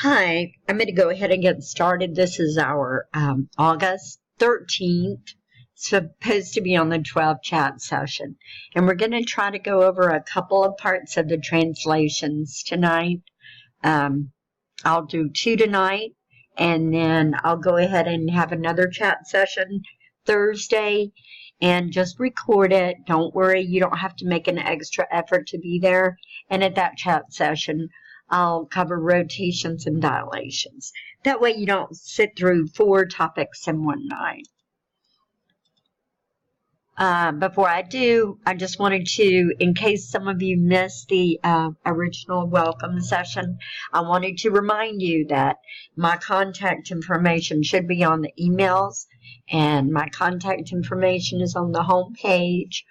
Hi, I'm going to go ahead and get started. This is our August 13th, supposed to be on the 12th chat session. And we're going to try to go over a couple of parts of the translations tonight. I'll do 2 tonight, and then I'll go ahead and have another chat session Thursday and just record it. Don't worry, you don't have to make an extra effort to be there. And at that chat session, I'll cover rotations and dilations. That way you don't sit through 4 topics in one night. Before I do, I just wanted to, in case some of you missed the original welcome session, I wanted to remind you that my contact information should be on the emails, and my contact information is on the home page.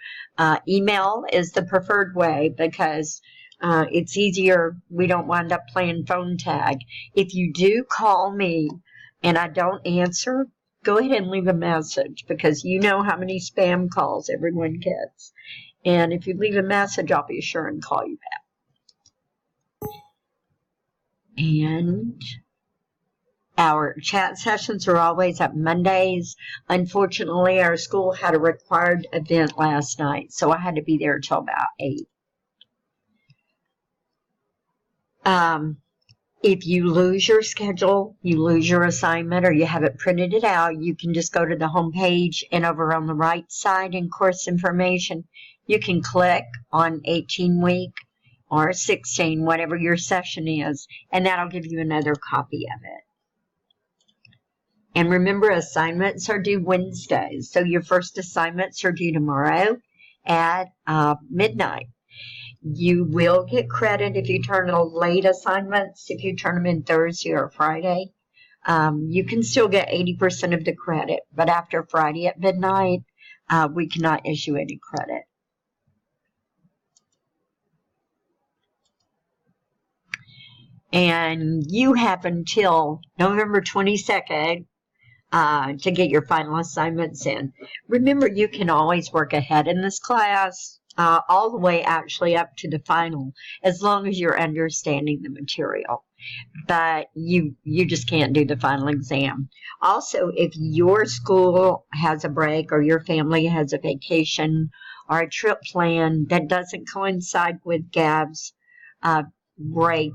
Email is the preferred way because it's easier. We don't wind up playing phone tag. If you do call me and I don't answer, go ahead and leave a message because you know how many spam calls everyone gets. And if you leave a message, I'll be sure and call you back. And our chat sessions are always at Mondays. Unfortunately, our school had a required event last night, so I had to be there till about 8. If you lose your schedule, you lose your assignment, or you haven't printed it out, you can just go to the home page, and over on the right side in course information, you can click on 18-week or 16, whatever your session is, and that'll give you another copy of it. And remember, assignments are due Wednesdays, so your first assignments are due tomorrow at midnight. You will get credit if you turn in late assignments. If you turn them in Thursday or Friday, you can still get 80% of the credit. But after Friday at midnight, we cannot issue any credit. And you have until November 22nd to get your final assignments in. Remember, you can always work ahead in this class. All the way actually up to the final, as long as you're understanding the material. But you just can't do the final exam. Also, if your school has a break or your family has a vacation or a trip plan that doesn't coincide with Gab's break,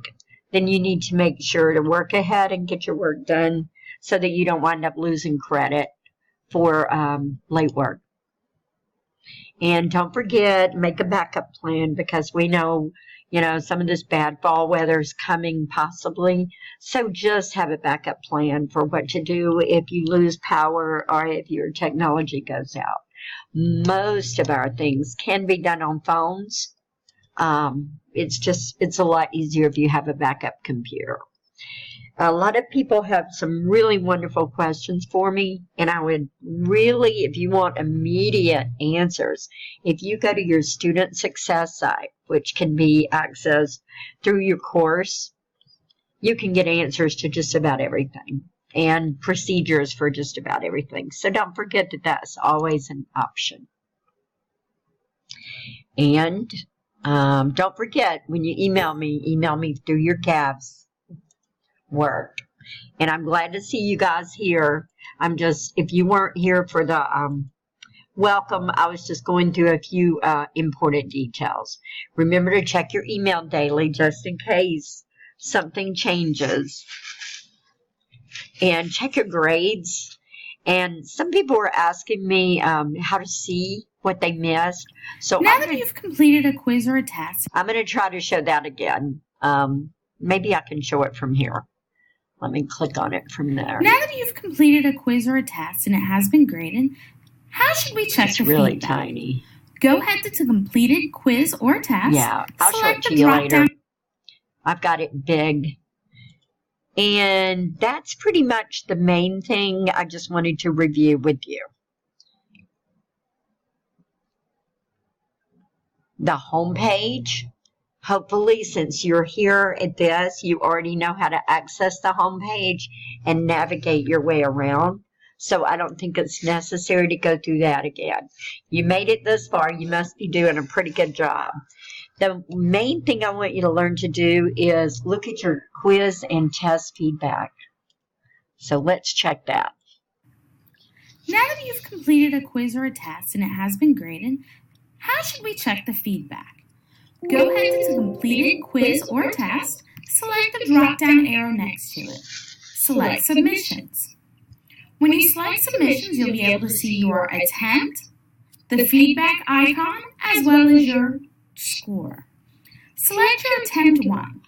then you need to make sure to work ahead and get your work done so that you don't wind up losing credit for late work. And don't forget, make a backup plan because we know, some of this bad fall weather is coming possibly. So just have a backup plan for what to do if you lose power or if your technology goes out. Most of our things can be done on phones. It's a lot easier if you have a backup computer. A lot of people have some really wonderful questions for me, and I would really, if you want immediate answers, if you go to your student success site, which can be accessed through your course, you can get answers to just about everything and procedures for just about everything. So don't forget that that's always an option. And don't forget, when you email me through your Gabs work. And I'm glad to see you guys here. If you weren't here for the welcome, I was just going through a few important details. Remember to check your email daily just in case something changes. And check your grades. And some people were asking me how to see what they missed. So now that you've completed a quiz or a test, I'm going to try to show that again. Maybe I can show it from here. Let me click on it from there. Now that you've completed a quiz or a test and it has been graded, how should we check the really feedback? Tiny. Go ahead to completed quiz or test. Yeah, I'll show it to you later. I've got it big. And that's pretty much the main thing I just wanted to review with you. The home page. Hopefully, since you're here at this, you already know how to access the home page and navigate your way around. So I don't think it's necessary to go through that again. You made it this far. You must be doing a pretty good job. The main thing I want you to learn to do is look at your quiz and test feedback. So let's check that. Now that you've completed a quiz or a test and it has been graded, how should we check the feedback? Go ahead to the completed quiz or test, select the drop-down arrow next to it. Select Submissions. When you select Submissions, you'll be able to see your attempt, the feedback icon, as well as your score. Select your attempt 1.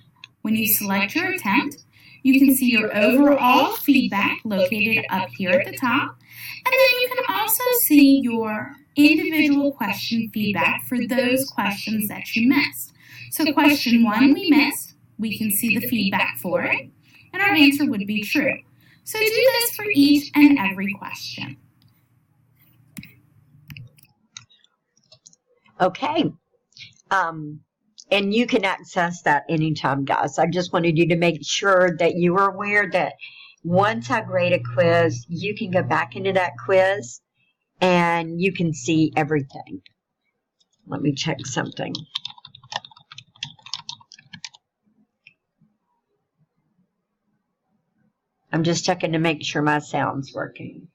When you select your attempt, you can see your overall feedback located up here at the top, and then you can also see your individual question feedback for those questions that you missed. So question 1 we missed, we can see the feedback for it, and our answer would be true. So do this for each and every question. Okay. And you can access that anytime, guys. I just wanted you to make sure that you are aware that once I grade a quiz, you can go back into that quiz and you can see everything. Let me check something. I'm just checking to make sure my sound's working.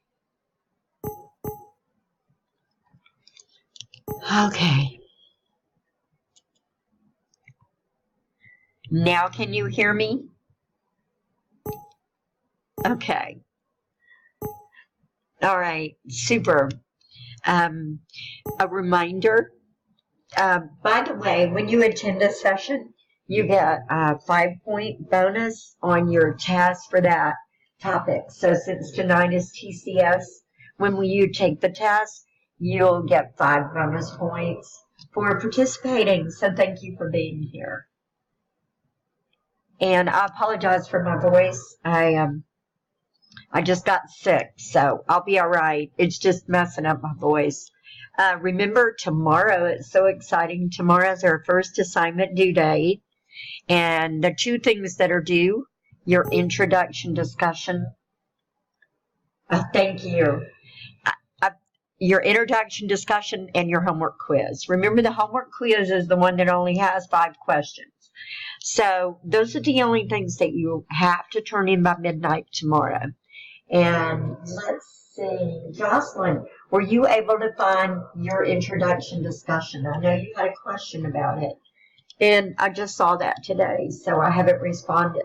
Okay. Now can you hear me? Okay. All right, super. A reminder, by the way, when you attend a session, you get a 5-point bonus on your test for that topic. So since tonight is TCS, when you take the test, you'll get 5 bonus points for participating. So thank you for being here. And I apologize for my voice. I just got sick, so I'll be all right. It's just messing up my voice. Remember, tomorrow, it's so exciting. Tomorrow's our first assignment due date. And the 2 things that are due, your introduction discussion. Thank you. Your introduction discussion and your homework quiz. Remember, the homework quiz is the one that only has 5 questions. So those are the only things that you have to turn in by midnight tomorrow. And let's see, Jocelyn, were you able to find your introduction discussion? I know you had a question about it. And I just saw that today, so I haven't responded.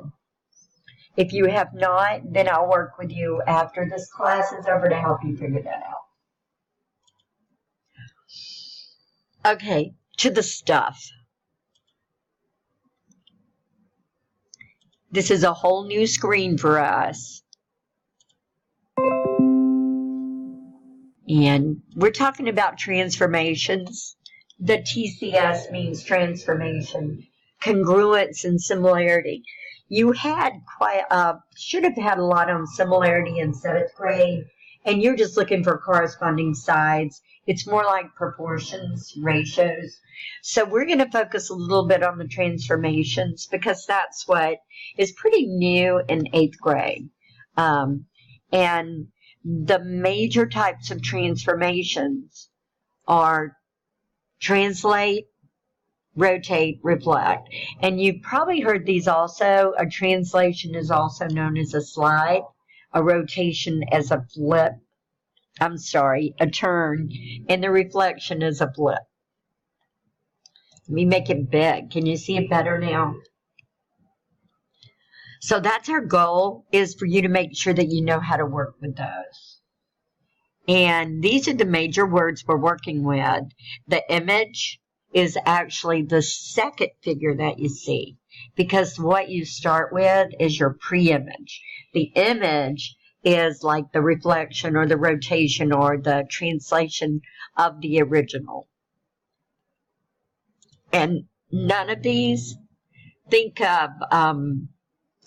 If you have not, then I'll work with you after this class is over to help you figure that out. Okay, to the stuff. This is a whole new screen for us. And we're talking about transformations. The TCS means transformation, congruence, and similarity. You had should have had a lot on similarity in 7th grade, and you're just looking for corresponding sides. It's more like proportions, ratios. So we're going to focus a little bit on the transformations because that's what is pretty new in 8th grade. And the major types of transformations are translate, rotate, reflect. And you've probably heard these also. A translation is also known as a slide, a rotation as a flip. A turn, and the reflection is a flip. Let me make it big. Can you see it better now? So that's our goal, is for you to make sure that you know how to work with those. And these are the major words we're working with. The image is actually the second figure that you see, because what you start with is your pre-image. The image is like the reflection or the rotation or the translation of the original. And none of these, think of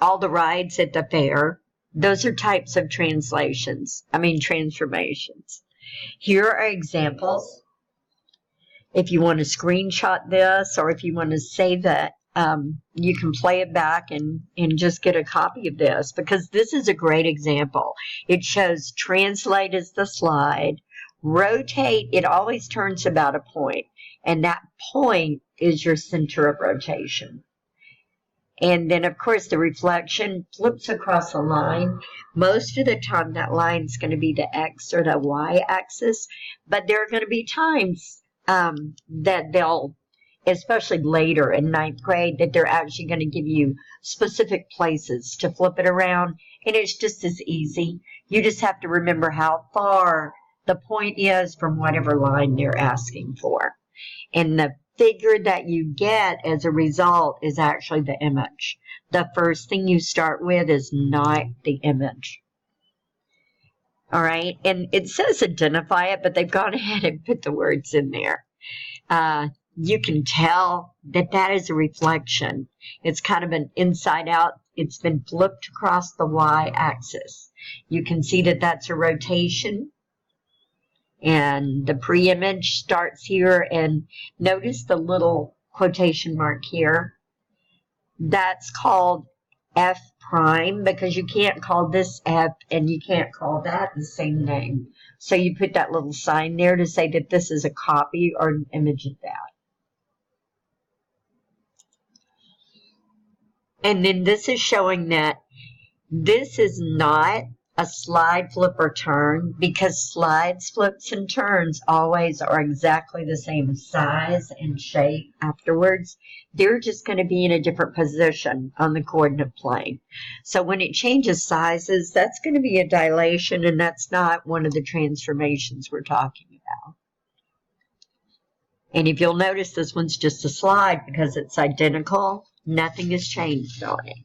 all the rides at the fair. Those are types of transformations. Here are examples. If you want to screenshot this or if you want to save it, you can play it back and just get a copy of this, because this is a great example. It shows translate as the slide, Rotate, it always turns about a point, and that point is your center of rotation. And then, of course, the reflection flips across a line. Most of the time, that line is going to be the X or the Y axis, but there are going to be times that they'll, especially later in ninth grade, that they're actually going to give you specific places to flip it around, and it's just as easy. You just have to remember how far the point is from whatever line they're asking for. And the figure that you get as a result is actually the image. The first thing you start with is not the image. All right, and it says identify it, but they've gone ahead and put the words in there. You can tell that that is a reflection. It's kind of an inside out. It's been flipped across the y-axis. You can see that that's a rotation. And the pre-image starts here, and notice the little quotation mark here. That's called F prime, because you can't call this F and you can't call that the same name. So you put that little sign there to say that this is a copy or an image of that. And then this is showing that this is not a slide, flip, or turn, because slides, flips, and turns always are exactly the same size and shape afterwards. They're just going to be in a different position on the coordinate plane. So when it changes sizes, that's going to be a dilation, and that's not one of the transformations we're talking about. And if you'll notice, this one's just a slide because it's identical. Nothing has changed on it.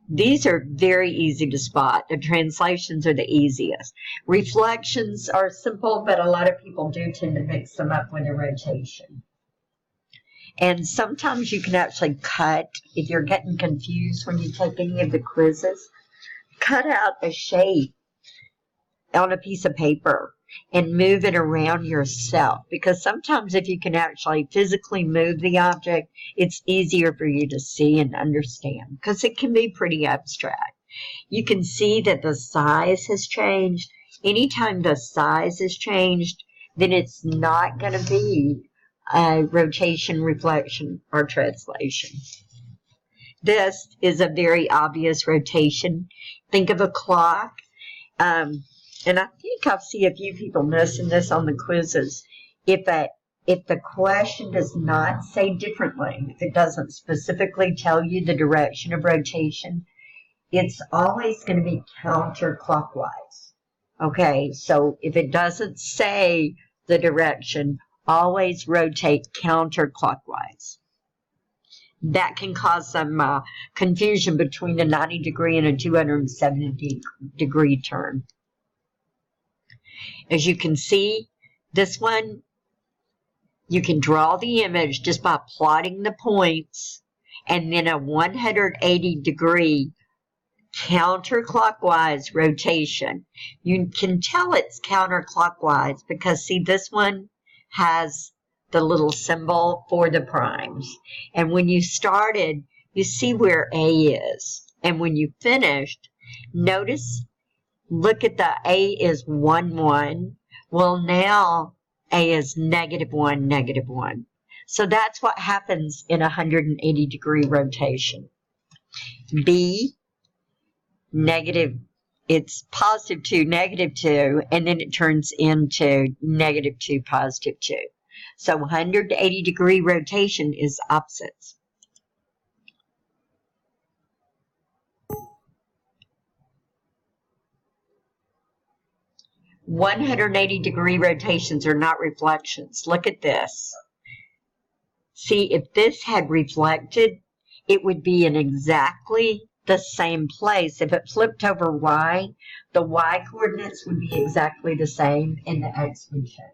These are very easy to spot. The translations are the easiest. Reflections are simple, but a lot of people do tend to mix them up with a rotation. And sometimes you can actually cut, if you're getting confused when you take any of the quizzes, cut out a shape on a piece of paper and move it around yourself, because sometimes if you can actually physically move the object, it's easier for you to see and understand, because it can be pretty abstract. You can see that the size has changed. Anytime the size has changed, then it's not going to be a rotation, reflection, or translation. This is a very obvious rotation. Think of a clock. And I think I'll see a few people missing this on the quizzes. If the question does not say differently, if it doesn't specifically tell you the direction of rotation, it's always going to be counterclockwise. Okay, so if it doesn't say the direction, always rotate counterclockwise. That can cause some confusion between a 90 degree and a 270 degree turn. As you can see, this one, you can draw the image just by plotting the points, and then a 180 degree counterclockwise rotation. You can tell it's counterclockwise because, see, this one has the little symbol for the primes. And when you started, you see where A is. And when you finished, notice, look at the A is 1, 1. Well, now A is -1, -1. So that's what happens in a 180 degree rotation. B, negative, it's +2, -2, and then it turns into -2, +2. So 180 degree rotation is opposites. 180 degree rotations are not reflections. Look at this. See, if this had reflected, it would be in exactly the same place. If it flipped over Y, the Y coordinates would be exactly the same and the X would change.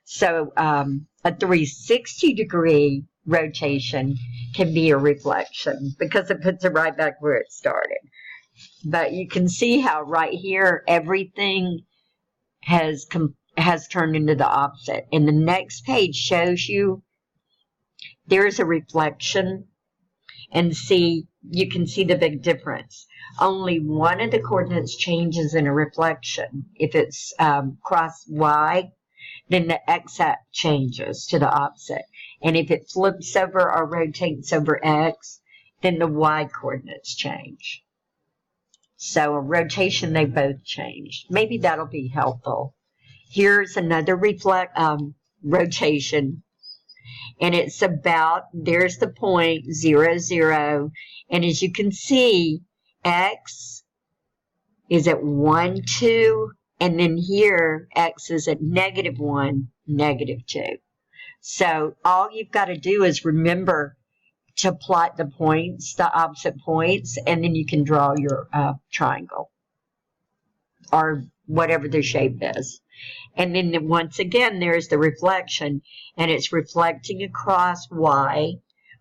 So a 360 degree rotation can be a reflection because it puts it right back where it started. But you can see how right here everything has turned into the opposite. And the next page shows you there's a reflection. and see, you can see the big difference. Only one of the coordinates changes in a reflection. If it's cross Y, then the X changes to the opposite. And if it flips over or rotates over X, then the Y coordinates change. So a rotation, they both change. Maybe that'll be helpful. Here's another rotation. And it's about, there's the point, 0, 0. And as you can see, X is at 1, 2. And then here, X is at -1, -2. So all you've got to do is remember to plot the points, the opposite points, and then you can draw your triangle or whatever the shape is. And then once again, there's the reflection, and it's reflecting across Y,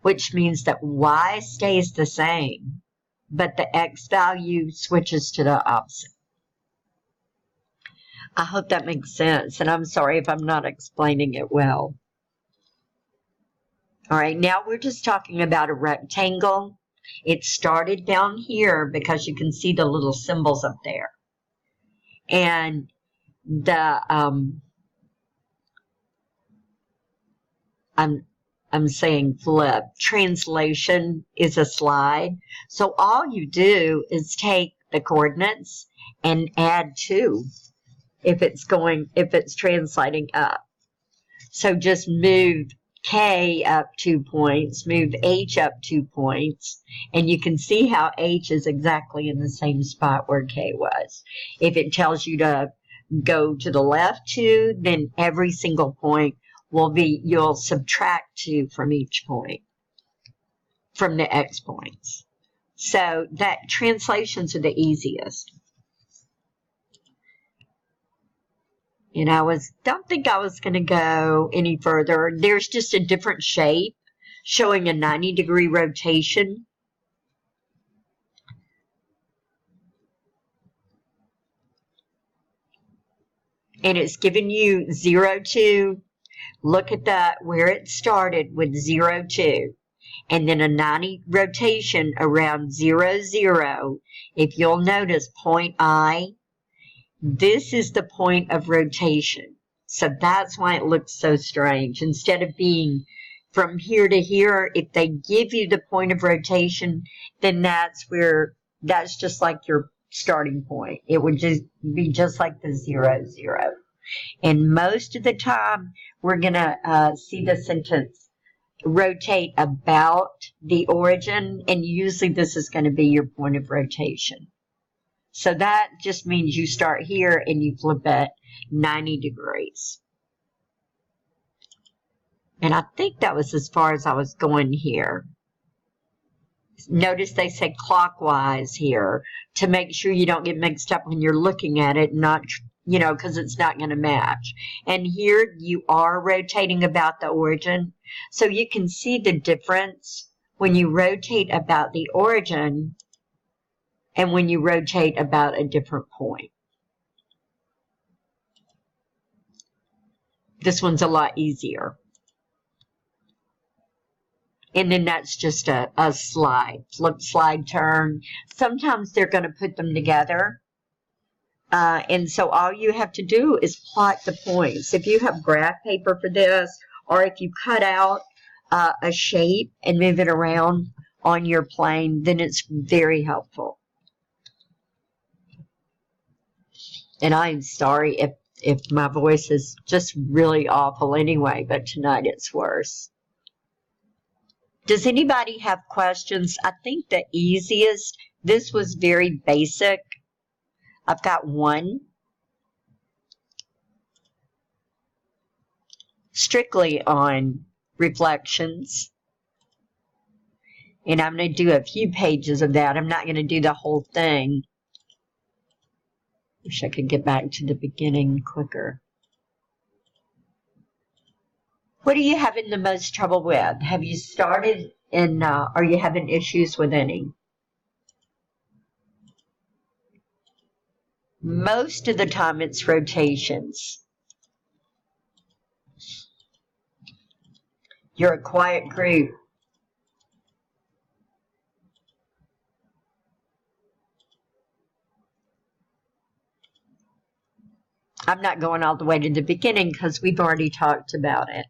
which means that Y stays the same, but the X value switches to the opposite. I hope that makes sense, and I'm sorry if I'm not explaining it well. All right, now we're just talking about a rectangle. It started down here because you can see the little symbols up there. And the, I'm saying flip. Translation is a slide. So all you do is take the coordinates and add 2 if it's translating up. So just move K up 2 points, move H up 2 points, and you can see how H is exactly in the same spot where K was. If it tells you to go to the left 2, then every single point will be, you'll subtract 2 from each point, from the X points. So that translations are the easiest. And don't think I was going to go any further. There's just a different shape showing a 90-degree rotation. And it's giving you 0, 2. Look at that, where it started with 0, 2. And then a 90 rotation around 0, 0. If you'll notice, point I, this is the point of rotation. So that's why it looks so strange. Instead of being from here to here, if they give you the point of rotation, then that's just like your starting point. It would just be just like the 0, 0. And most of the time, we're going to see the sentence rotate about the origin, and usually this is going to be your point of rotation. So that just means you start here and you flip it 90 degrees. And I think that was as far as I was going here. Notice they say clockwise here to make sure you don't get mixed up when you're looking at it, not, because it's not going to match. And here you are rotating about the origin. So you can see the difference when you rotate about the origin and when you rotate about a different point. This one's a lot easier. And then that's just a slide, flip, slide, turn. Sometimes they're going to put them together. And so all you have to do is plot the points. If you have graph paper for this, or if you cut out a shape and move it around on your plane, then it's very helpful. And I'm sorry if my voice is just really awful anyway, but tonight it's worse. Does anybody have questions? I think the easiest, this was very basic. I've got one. Strictly on reflections. And I'm going to do a few pages of that. I'm not going to do the whole thing. Wish I could get back to the beginning quicker. What are you having the most trouble with? Have you started and are you having issues with any? Most of the time it's rotations. You're a quiet group. I'm not going all the way to the beginning because we've already talked about it.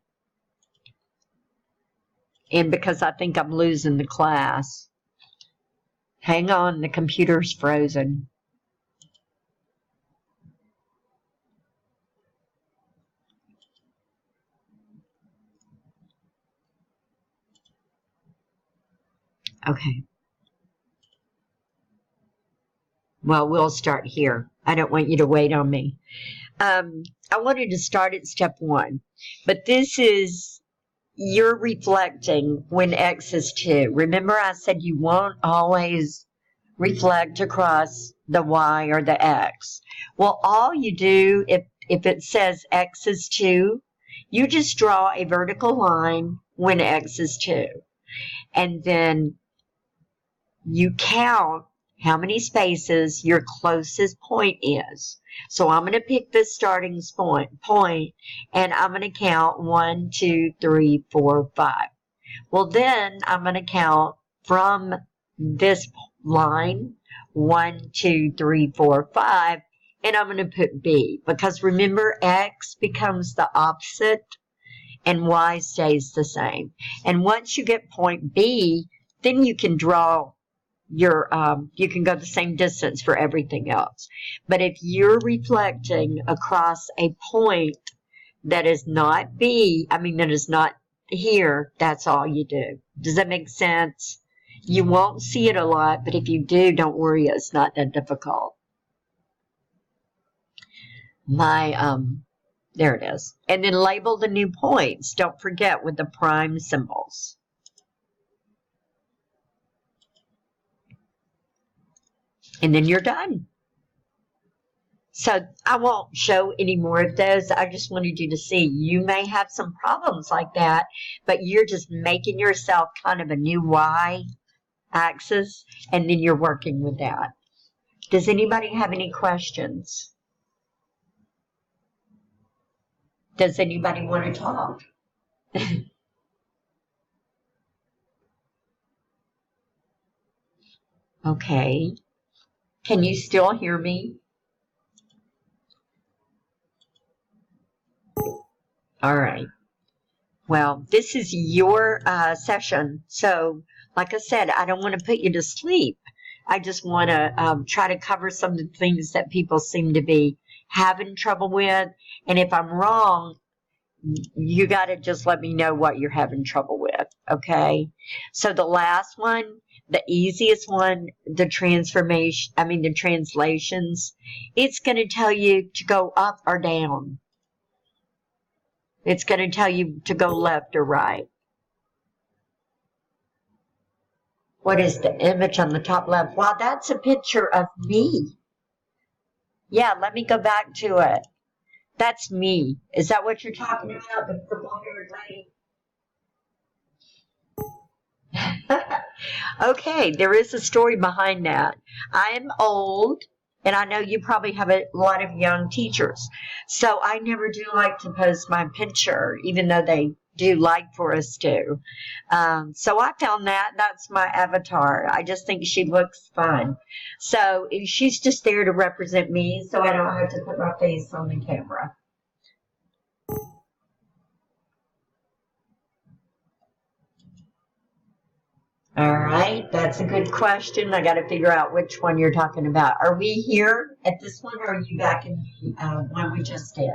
And because I think I'm losing the class. Hang on, the computer's frozen. Okay. Well, we'll start here. I don't want you to wait on me. I wanted to start at step 1, but this is you're reflecting when X is 2. Remember I said you won't always reflect across the Y or the X. Well, all you do, if it says X is 2, you just draw a vertical line when X is 2. And then you count how many spaces your closest point is. So I'm going to pick this starting point, and I'm going to count 1, 2, 3, 4, 5. Well, then I'm going to count from this line 1, 2, 3, 4, 5, and I'm going to put B, because remember X becomes the opposite and Y stays the same. And once you get point B, then you can draw your you can go the same distance for everything else. But if you're reflecting across a point that is not B, that is not here, that's all you do. Does that make sense? You won't see it a lot, but if you do, don't worry, it's not that difficult. There it is. And then label the new points. Don't forget with the prime symbols. And then you're done. So I won't show any more of those. I just wanted you to see you may have some problems like that, but you're just making yourself kind of a new Y axis, and then you're working with that. Does anybody have any questions? Does anybody want to talk? Okay. Can you still hear me? All right. Well, this is your session. So, like I said, I don't want to put you to sleep. I just want to try to cover some of the things that people seem to be having trouble with. And if I'm wrong, you got to just let me know what you're having trouble with. Okay. So the last one, the easiest one, the translations, it's going to tell you to go up or down. It's going to tell you to go left or right. What is the image on the top left? Wow, that's a picture of me. Yeah, let me go back to it. That's me. Is that what you're talking about? The purple-haired lady? Okay, there is a story behind that. I'm old, and I know you probably have a lot of young teachers. So I never do like to post my picture, even though they do like for us to. So I found that's my avatar. I just think she looks fun. So she's just there to represent me, so I don't have to put my face on the camera. All right, that's a good question. I got to figure out which one you're talking about. Are we here at this one, or are you back in one we just did?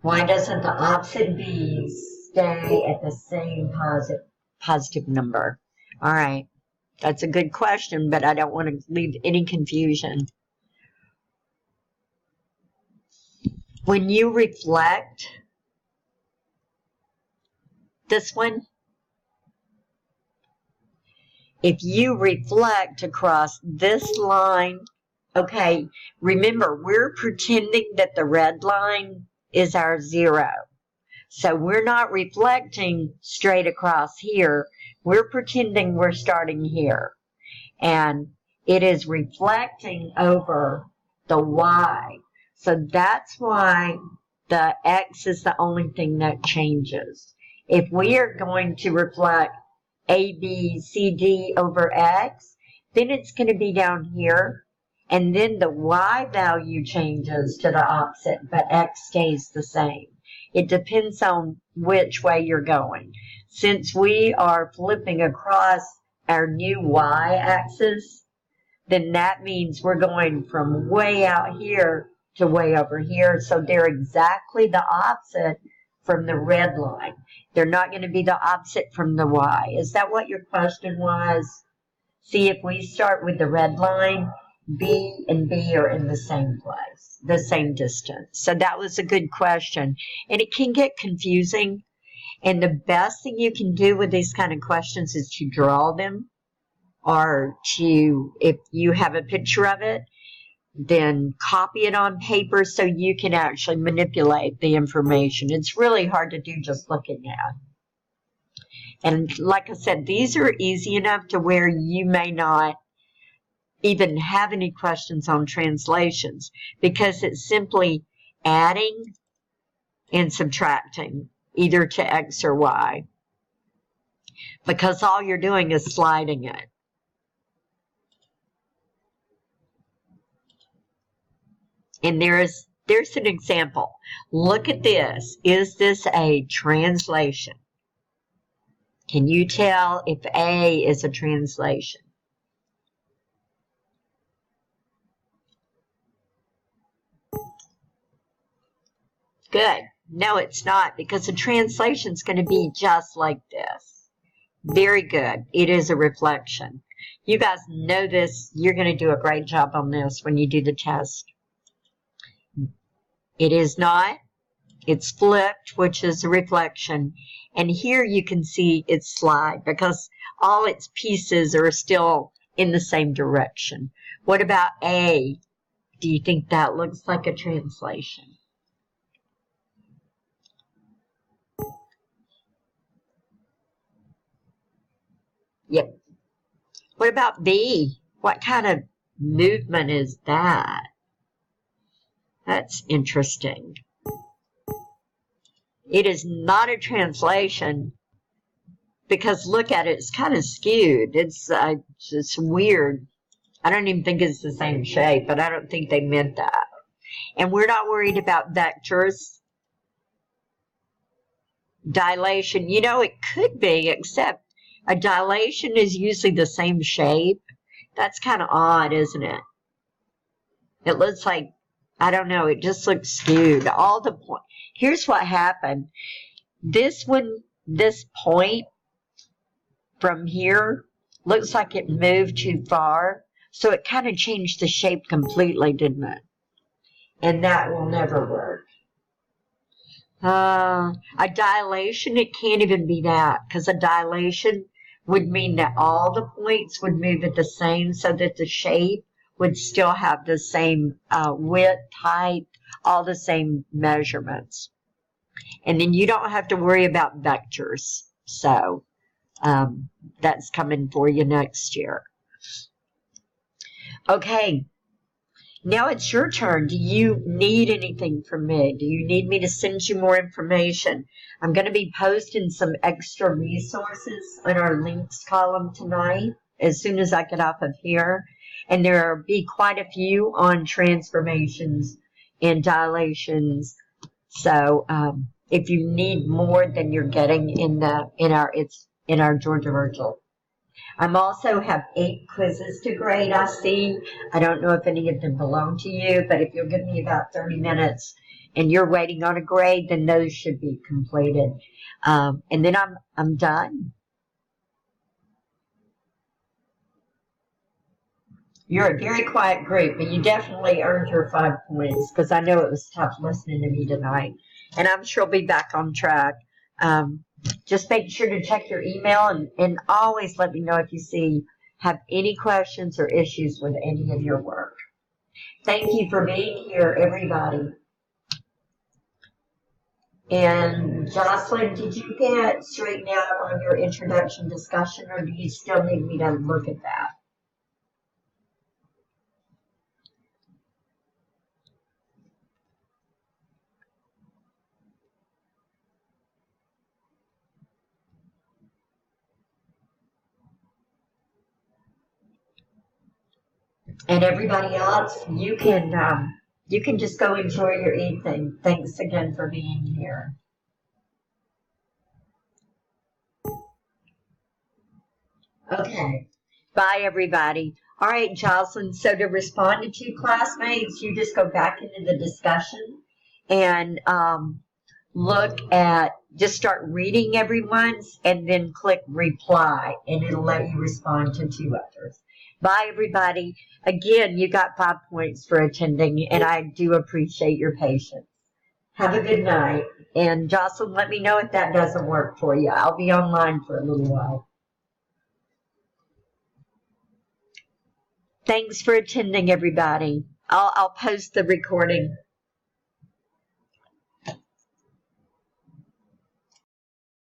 Why doesn't the opposite B stay at the same positive number? All right, that's a good question, but I don't want to leave any confusion. When you reflect, this one, if you reflect across this line, okay, remember, we're pretending that the red line is our 0. So we're not reflecting straight across here. We're pretending we're starting here. And it is reflecting over the Y. So that's why the X is the only thing that changes. If we are going to reflect A, B, C, D over X, then it's going to be down here, and then the y value changes to the opposite, but x stays the same. It depends on which way you're going. Since we are flipping across our new y-axis, then that means we're going from way out here to way over here. So they're exactly the opposite from the red line. They're not going to be the opposite from the y. Is that what your question was? See, if we start with the red line, B and B are in the same place, the same distance. So that was a good question. And it can get confusing. And the best thing you can do with these kind of questions is to draw them, or to, if you have a picture of it, then copy it on paper so you can actually manipulate the information. It's really hard to do just looking at. And like I said, these are easy enough to where you may not even have any questions on translations, because it's simply adding and subtracting either to X or Y, because all you're doing is sliding it. And there's an example. Look at this. Is this a translation? Can you tell if A is a translation? Good. No, it's not, because a translation is going to be just like this. Very good. It is a reflection. You guys know this. You're going to do a great job on this when you do the test. It is not. It's flipped, which is a reflection. And here you can see it slide because all its pieces are still in the same direction. What about A? Do you think that looks like a translation? Yep. What about B? What kind of movement is that? That's interesting. It is not a translation because look at it, it's kind of skewed. It's weird. I don't even think it's the same shape, but I don't think they meant that. And we're not worried about vectors. Dilation, you know, it could be, except a dilation is usually the same shape. That's kind of odd, isn't it? It looks like, I don't know, it just looks skewed. All the point. Here's what happened. This one, this point from here looks like it moved too far. So it kind of changed the shape completely, didn't it? And that will never work. A dilation, it can't even be that, because a dilation would mean that all the points would move at the same, so that the shape would still have the same width, height, all the same measurements. And then you don't have to worry about vectors. So that's coming for you next year. Okay. Now it's your turn. Do you need anything from me? Do you need me to send you more information? I'm going to be posting some extra resources in our links column tonight as soon as I get off of here. And there will be quite a few on transformations and dilations. So if you need more than you're getting in our Georgia Virtual. I'm also have 8 quizzes to grade, I see. I don't know if any of them belong to you, but if you'll give me about 30 minutes and you're waiting on a grade, then those should be completed. And then I'm done. You're a very quiet group, but you definitely earned your 5 points because I know it was tough listening to me tonight. And I'm sure I'll be back on track. Just make sure to check your email and always let me know if you have any questions or issues with any of your work. Thank you for being here, everybody. And Jocelyn, did you get straightened out on your introduction discussion, or do you still need me to look at that? And everybody else, you can just go enjoy your evening. Thanks again for being here. Okay. Bye, everybody. All right, Jocelyn. So to respond to two classmates, you just go back into the discussion and look at, just start reading everyone's and then click reply, and it'll let you respond to two others. Bye, everybody. Again, you got 5 points for attending, and I do appreciate your patience. Have a good night. And Jocelyn, let me know if that doesn't work for you. I'll be online for a little while. Thanks for attending, everybody. I'll post the recording